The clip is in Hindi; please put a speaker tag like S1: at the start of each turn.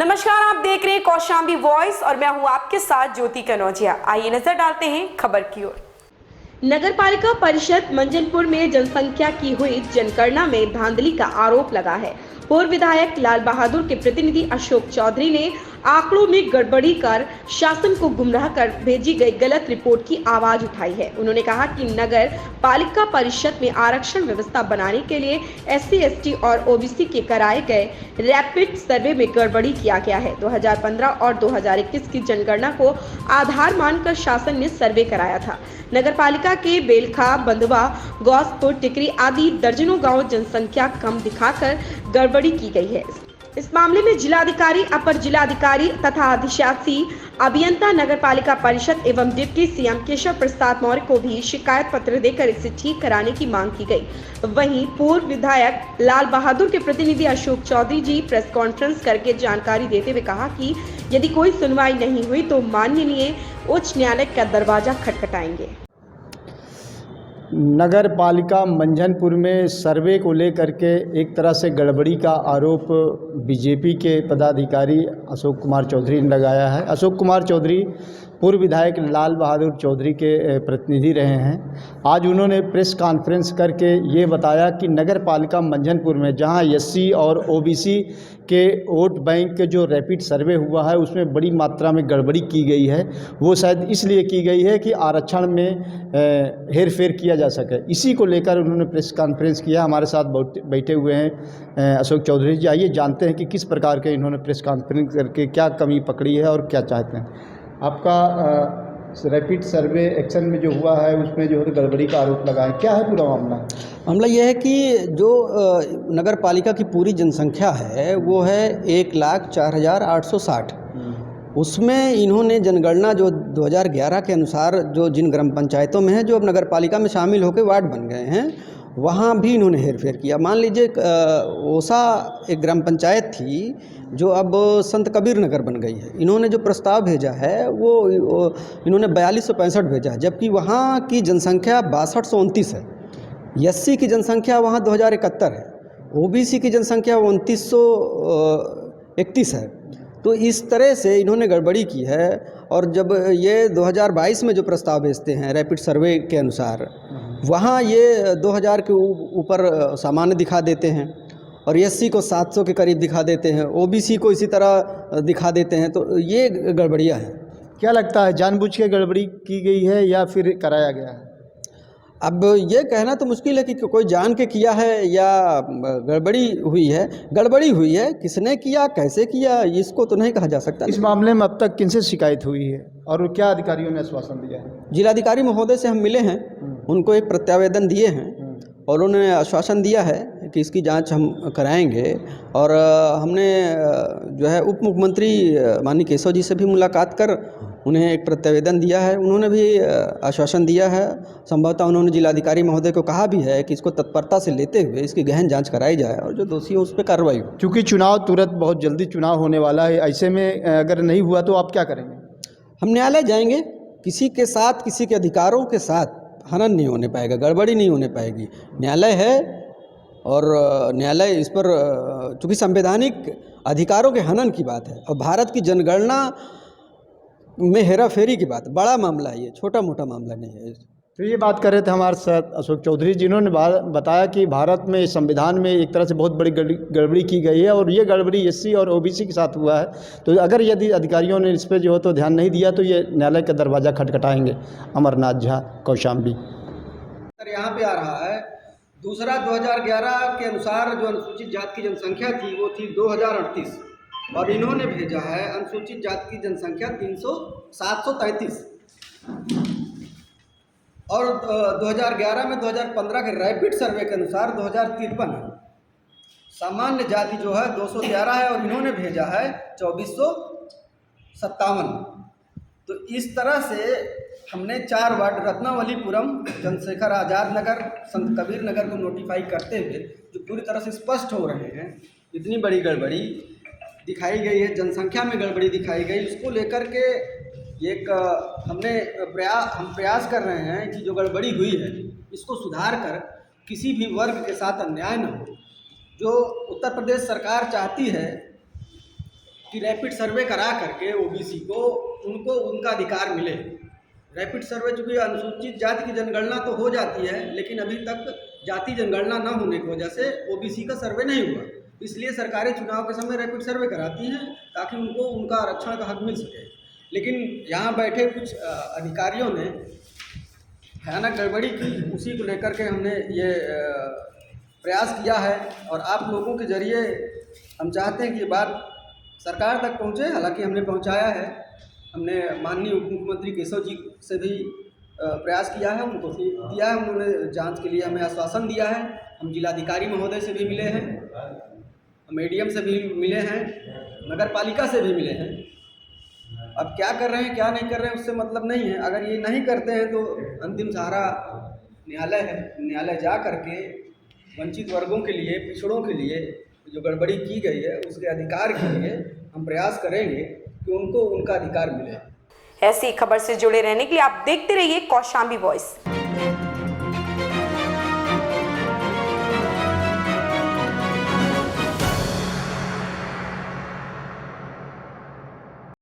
S1: नमस्कार, आप देख रहे हैं कौशाम्बी वॉइस और मैं हूं आपके साथ ज्योति कनौजिया। आइए नजर डालते हैं खबर की ओर। नगरपालिका परिषद मंजनपुर में जनसंख्या की हुई जनगणना में धांधली का आरोप लगा है। पूर्व विधायक लाल बहादुर के प्रतिनिधि अशोक चौधरी ने आंकड़ों में गड़बड़ी कर शासन को गुमराह कर भेजी गई गलत रिपोर्ट की आवाज उठाई है। उन्होंने कहा कि नगर पालिका परिषद में आरक्षण व्यवस्था बनाने के लिए SC, ST और OBC के कराए गए रैपिड सर्वे में गड़बड़ी किया गया है। 2015 और 2021 की जनगणना को आधार मानकर शासन ने सर्वे कराया था। नगरपालिका के बेलखा, बंधवा, गौसपुर, टिकरी आदि दर्जनों गांव जनसंख्या कम दिखाकर गड़बड़ी की गई है। इस मामले में जिलाधिकारी, अपर जिलाधिकारी तथा अधिशासी अभियंता नगरपालिका परिषद एवं डिप्टी CM केशव प्रसाद मौर्य को भी शिकायत पत्र देकर इसे ठीक कराने की मांग की गई। वहीं पूर्व विधायक लाल बहादुर के प्रतिनिधि अशोक चौधरी जी प्रेस कॉन्फ्रेंस करके जानकारी देते हुए कहा कि यदि कोई सुनवाई नहीं हुई तो माननीय उच्च न्यायालय का दरवाजा खटखटाएंगे।
S2: नगर पालिका मंझनपुर में सर्वे को लेकर के एक तरह से गड़बड़ी का आरोप बीजेपी के पदाधिकारी अशोक कुमार चौधरी ने लगाया है। अशोक कुमार चौधरी पूर्व विधायक लाल बहादुर चौधरी के प्रतिनिधि रहे हैं। आज उन्होंने प्रेस कॉन्फ्रेंस करके ये बताया कि नगर पालिका मंझनपुर में जहां SC और OBC के वोट बैंक के जो रैपिड सर्वे हुआ है उसमें बड़ी मात्रा में गड़बड़ी की गई है। वो शायद इसलिए की गई है कि आरक्षण में हेर फेर किया जा सके। इसी को लेकर उन्होंने प्रेस कॉन्फ्रेंस किया। हमारे साथ बैठे हुए हैं अशोक चौधरी जी। आइए जानते हैं कि किस प्रकार के इन्होंने प्रेस कॉन्फ्रेंस करके क्या कमी पकड़ी है और क्या चाहते हैं। आपका रैपिड सर्वे एक्शन में जो हुआ है उसमें जो है गड़बड़ी का आरोप लगा है, क्या है पूरा मामला?
S3: मामला यह है कि जो नगर पालिका की पूरी जनसंख्या है वो है 1,04,860। उसमें इन्होंने जनगणना जो 2011 के अनुसार जो जिन ग्राम पंचायतों में है जो अब नगर पालिका में शामिल होकर वार्ड बन गए हैं वहाँ भी इन्होंने हेरफेर किया। मान लीजिए ओसा एक ग्राम पंचायत थी जो अब संत कबीर नगर बन गई है। इन्होंने जो प्रस्ताव भेजा है वो इन्होंने 4265 भेजा है, जबकि वहाँ की जनसंख्या 6229 है। SC की जनसंख्या वहाँ 2071 है, OBC की जनसंख्या 2931 है। तो इस तरह से इन्होंने गड़बड़ी की है। और जब ये 2022 में जो प्रस्ताव भेजते हैं रैपिड सर्वे के अनुसार वहाँ ये 2000 के ऊपर सामान्य दिखा देते हैं और SC को 700 के करीब दिखा देते हैं, OBC को इसी तरह दिखा देते हैं। तो ये गड़बड़ियाँ हैं। क्या लगता है जानबूझ के गड़बड़ी की गई है या फिर कराया गया है? अब ये कहना तो मुश्किल है कि कोई जान के किया है या गड़बड़ी हुई है। गड़बड़ी हुई है, किसने किया, कैसे किया, इसको तो नहीं कहा जा सकता।
S2: इस मामले में अब तक किनसे शिकायत हुई है और क्या अधिकारियों ने आश्वासन दिया है?
S3: जिलाधिकारी महोदय से हम मिले हैं, उनको एक प्रत्यावेदन दिए हैं और उन्होंने आश्वासन दिया है कि इसकी जांच हम कराएंगे। और हमने जो है उप मुख्यमंत्री माननीय केशव जी से भी मुलाकात कर उन्हें एक प्रत्यावेदन दिया है। उन्होंने भी आश्वासन दिया है। संभवतः उन्होंने जिलाधिकारी महोदय को कहा भी है कि इसको तत्परता से लेते हुए इसकी गहन जांच कराई जाए और जो दोषी हो उस पर कार्रवाई हो।
S2: चूँकि चुनाव तुरंत बहुत जल्दी चुनाव होने वाला है, ऐसे में अगर नहीं हुआ तो आप क्या करेंगे?
S3: हम न्यायालय जाएंगे। किसी के साथ, किसी के अधिकारों के साथ हनन नहीं होने पाएगा, गड़बड़ी नहीं होने पाएगी। न्यायालय है और न्यायालय इस पर चूँकि संवैधानिक अधिकारों के हनन की बात है और भारत की जनगणना में हेरा फेरी की बात, बड़ा मामला है ये, छोटा मोटा मामला नहीं है।
S2: तो ये बात कर रहे थे हमारे साथ अशोक चौधरी, जिन्होंने बताया कि भारत में संविधान में एक तरह से बहुत बड़ी गड़बड़ी की गई है और ये गड़बड़ी SC और OBC के साथ हुआ है। तो अगर यदि अधिकारियों ने इस पर जो है तो ध्यान नहीं दिया तो ये न्यायालय का दरवाज़ा खटखटाएंगे। अमरनाथ झा, कौशाम्बी।
S3: यहाँ पे आ रहा है दूसरा 2011 के अनुसार जो अनुसूचित जाति की जनसंख्या थी वो थी 2038 और इन्होंने भेजा है अनुसूचित जाति की जनसंख्या 733 और 2011 में 2015 के रैपिड सर्वे के अनुसार 2053 है। सामान्य जाति जो है 211 है और इन्होंने भेजा है 2457। तो इस तरह से हमने 4 वार्ड रत्नावलीपुरम, चंद्रशेखर आज़ाद नगर, संत कबीर नगर को नोटिफाई करते हुए जो पूरी तरह से स्पष्ट हो रहे हैं इतनी बड़ी गड़बड़ी दिखाई गई है, जनसंख्या में गड़बड़ी दिखाई गई। इसको लेकर के एक हम प्रयास कर रहे हैं कि जो गड़बड़ी हुई है इसको सुधार कर किसी भी वर्ग के साथ अन्याय न हो। जो उत्तर प्रदेश सरकार चाहती है कि रैपिड सर्वे करा करके ओबीसी को उनको उनका अधिकार मिले। रैपिड सर्वे चूँकि अनुसूचित जाति की जनगणना तो हो जाती है, लेकिन अभी तक जाति जनगणना न होने की वजह से ओबीसी का सर्वे नहीं हुआ। इसलिए सरकारें चुनाव के समय रैपिड सर्वे कराती हैं ताकि उनको उनका आरक्षण का हक मिल सके। लेकिन यहाँ बैठे कुछ अधिकारियों ने भयानक गड़बड़ी की, उसी को लेकर के हमने ये प्रयास किया है और आप लोगों के जरिए हम चाहते हैं कि ये बात सरकार तक पहुँचे। हालांकि हमने पहुँचाया है, हमने माननीय उप मुख्यमंत्री केशव जी से भी प्रयास किया है, उनको दिया है, उन्होंने जांच के लिए हमें आश्वासन दिया है। हम जिलाधिकारी महोदय से भी मिले हैं, हम एडीएम से भी मिले हैं, नगर पालिका से भी मिले हैं। अब क्या कर रहे हैं क्या नहीं कर रहे हैं उससे मतलब नहीं है। अगर ये नहीं करते हैं तो अंतिम सहारा न्यायालय है। न्यायालय जा करके वंचित वर्गों के लिए, पिछड़ों के लिए जो गड़बड़ी की गई है उसके अधिकार के लिए हम प्रयास करेंगे कि उनको उनका अधिकार मिले।
S1: ऐसी खबर से जुड़े रहने के लिए आप देखते रहिए कौशाम्बी वॉइस।